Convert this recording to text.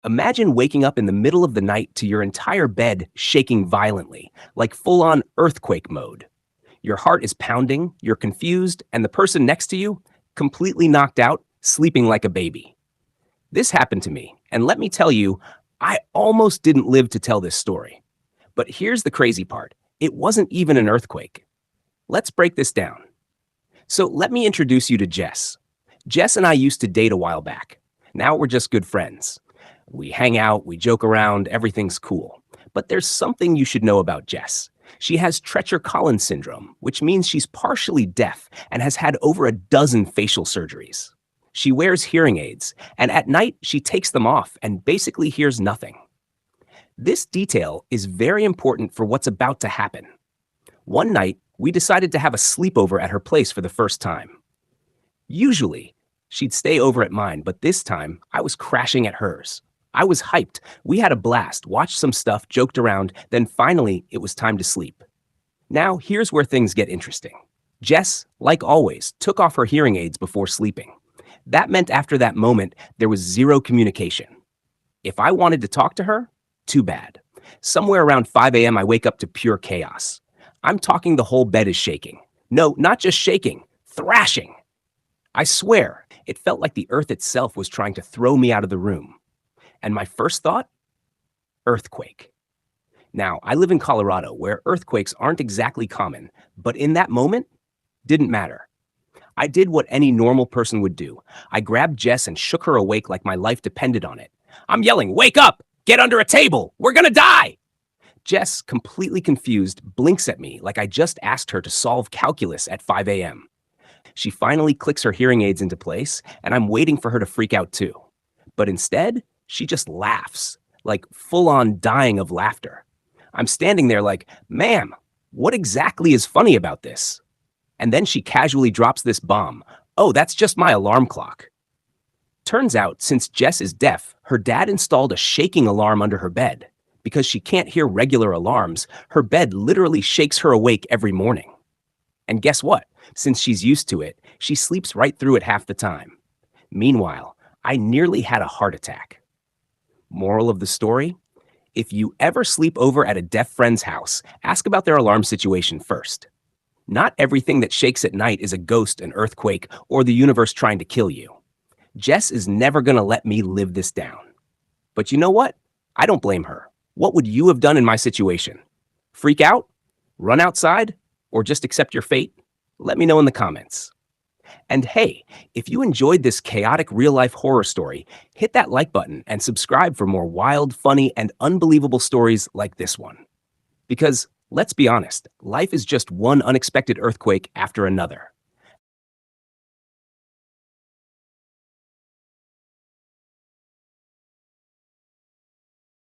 Imagine waking up in the middle of the night to your entire bed shaking violently, like full-on earthquake mode. Your heart is pounding, you're confused, and the person next to you, completely knocked out, sleeping like a baby. This happened to me, and let me tell you, I almost didn't live to tell this story. But here's the crazy part. It wasn't even an earthquake. Let's break this down. So let me introduce you to Jess. Jess and I used to date a while back. Now we're just good friends. We hang out, we joke around, everything's cool. But there's something you should know about Jess. She has Treacher-Collins syndrome, which means she's partially deaf and has had over a dozen facial surgeries. She wears hearing aids, and at night she takes them off and basically hears nothing. This detail is very important for what's about to happen. One night, we decided to have a sleepover at her place for the first time. Usually, she'd stay over at mine, but this time, I was crashing at hers. I was hyped. We had a blast, watched some stuff, joked around, then finally, it was time to sleep. Now, here's where things get interesting. Jess, like always, took off her hearing aids before sleeping. That meant after that moment, there was zero communication. If I wanted to talk to her, too bad. Somewhere around 5 a.m., I wake up to pure chaos. I'm talking the whole bed is shaking. No, not just shaking, thrashing. I swear, it felt like the earth itself was trying to throw me out of the room. And my first thought? Earthquake. Now, I live in Colorado, where earthquakes aren't exactly common, but in that moment, didn't matter. I did what any normal person would do. I grabbed Jess and shook her awake like my life depended on it. I'm yelling, "Wake up! Get under a table! We're gonna die!" Jess, completely confused, blinks at me like I just asked her to solve calculus at 5 a.m. She finally clicks her hearing aids into place, and I'm waiting for her to freak out too. But instead, she just laughs, like full-on dying of laughter. I'm standing there like, "Ma'am, what exactly is funny about this?" And then she casually drops this bomb. "Oh, that's just my alarm clock." Turns out, since Jess is deaf, her dad installed a shaking alarm under her bed. Because she can't hear regular alarms, her bed literally shakes her awake every morning. And guess what? Since she's used to it, she sleeps right through it half the time. Meanwhile, I nearly had a heart attack. Moral of the story? If you ever sleep over at a deaf friend's house, ask about their alarm situation first. Not everything that shakes at night is a ghost, an earthquake, or the universe trying to kill you. Jess is never going to let me live this down. But you know what? I don't blame her. What would you have done in my situation? Freak out? Run outside? Or just accept your fate? Let me know in the comments. And hey, if you enjoyed this chaotic real-life horror story, hit that like button and subscribe for more wild, funny, and unbelievable stories like this one. Because, let's be honest, life is just one unexpected earthquake after another.